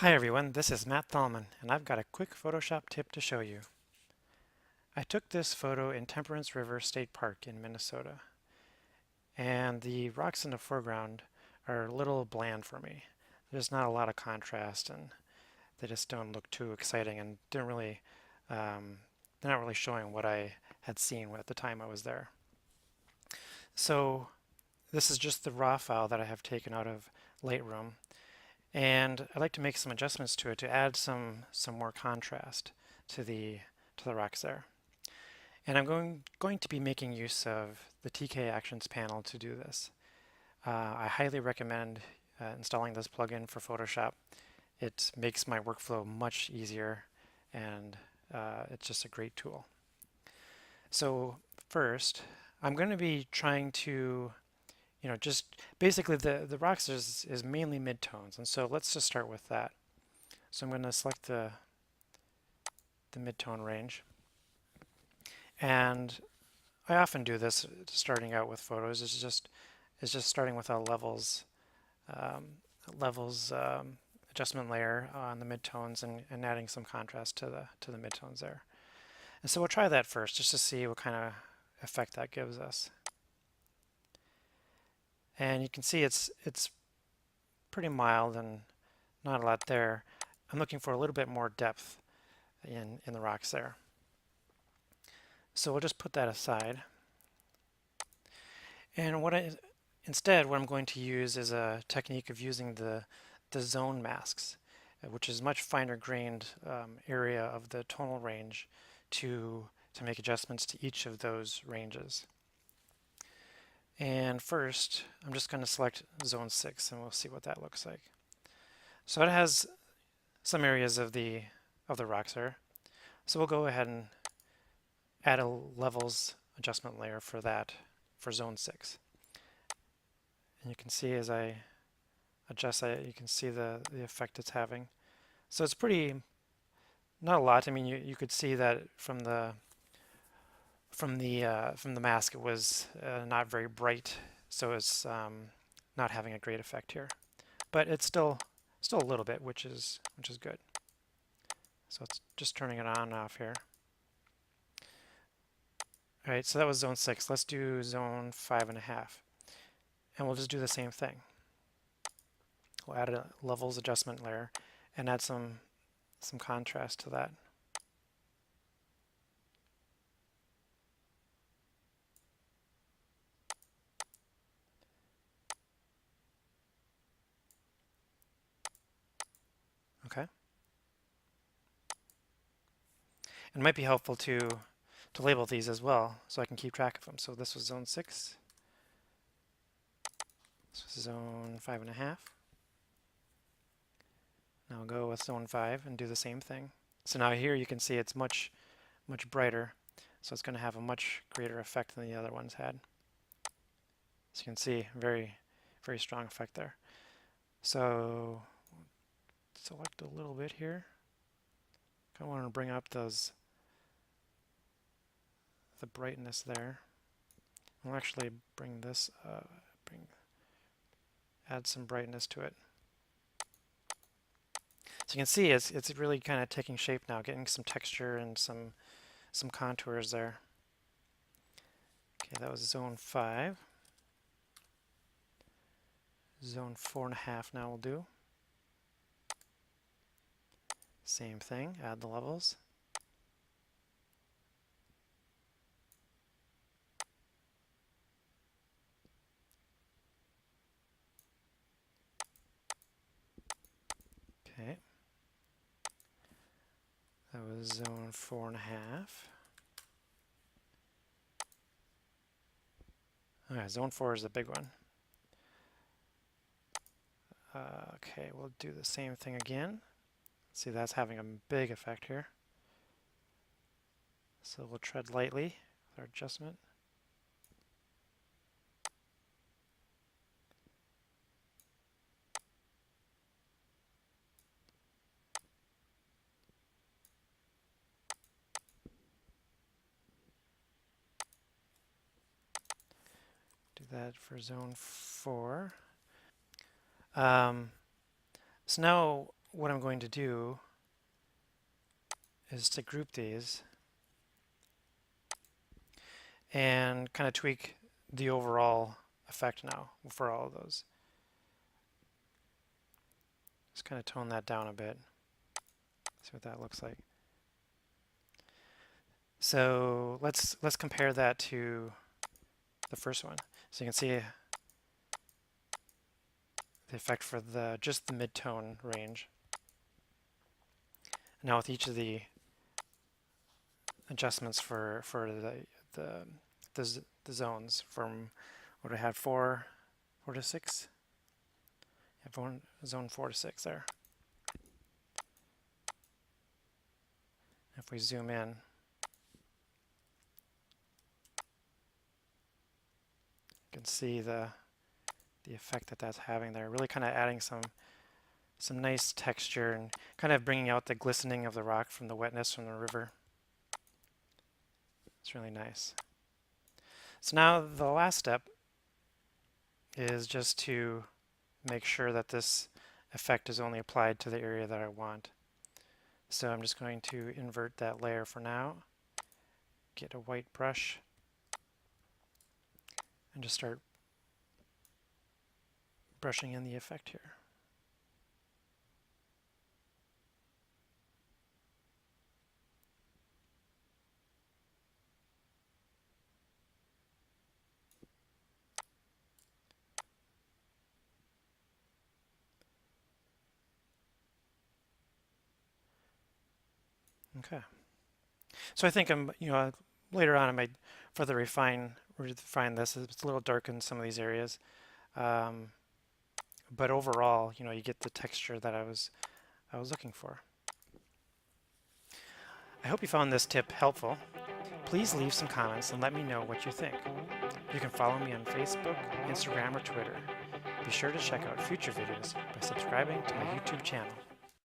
Hi everyone, this is Matt Thalman, and I've got a quick Photoshop tip to show you. I took this photo in Temperance River State Park in Minnesota, and the rocks in the foreground are a little bland for me. There's not a lot of contrast, and they just don't look too exciting, and um, they're not really showing what I had seen at the time I was there. So this is just the raw file that I have taken out of Lightroom, and I'd like to make some adjustments to it to add some more contrast to the rocks there. And I'm going to be making use of the TK Actions panel to do this. I highly recommend installing this plugin for Photoshop. It makes my workflow much easier, and it's just a great tool. So first, I'm going to be trying to, just basically the rocks is mainly midtones, and so let's just start with that. So I'm going to select the midtone range, and I often do this starting out with photos. Is just starting with a um, levels adjustment layer on the midtones and adding some contrast to the midtones there. And so we'll try that first just to see what kind of effect that gives us. And you can see it's pretty mild and not a lot there. I'm looking for a little bit more depth in the rocks there. So we'll just put that aside. And instead, what I'm going to use is a technique of using the zone masks, which is much finer grained area of the tonal range to make adjustments to each of those ranges. And first, I'm just going to select zone 6 and we'll see what that looks like. So it has some areas of the rocks there. So we'll go ahead and add a levels adjustment layer for that for zone 6. And you can see as I adjust it, you can see the effect it's having. So it's pretty, not a lot. I mean, you could see that from the mask it was not very bright, so it's not having a great effect here. But it's still a little bit, which is good. So it's just turning it on and off here. All right, so that was zone 6. Let's do zone 5.5. And we'll just do the same thing. We'll add a levels adjustment layer and add some contrast to that. Okay. It might be helpful to label these as well so I can keep track of them. So this was zone 6. This was zone 5.5. Now I'll go with zone 5 and do the same thing. So now here you can see it's much brighter, so it's going to have a much greater effect than the other ones had. So you can see very strong effect there. So select a little bit here. I want to bring up the brightness there. I'll actually bring this add some brightness to it. So you can see it's really kind of taking shape now, getting some texture and some contours there. Okay, that was zone 5. Zone 4.5 now will do. Same thing, add the levels. Okay. That was zone 4.5. Okay, zone 4 is the big one. Okay, we'll do the same thing again. See, that's having a big effect here. So we'll tread lightly with our adjustment. Do that for zone 4. So now what I'm going to do is to group these and kind of tweak the overall effect now for all of those. Just kind of tone that down a bit. See what that looks like. So let's compare that to the first one. So you can see the effect for just the mid-tone range. Now with each of the adjustments for the zones from what I had 4 to 6. I have zone 4 to 6 there. If we zoom in, you can see the effect that that's having there. Really kind of adding some nice texture and kind of bringing out the glistening of the rock from the wetness from the river. It's really nice. So now the last step is just to make sure that this effect is only applied to the area that I want. So I'm just going to invert that layer for now, get a white brush, and just start brushing in the effect here. Okay. So I think later on I might further refine this. It's a little dark in some of these areas. But overall, you get the texture that I was looking for. I hope you found this tip helpful. Please leave some comments and let me know what you think. You can follow me on Facebook, Instagram, or Twitter. Be sure to check out future videos by subscribing to my YouTube channel.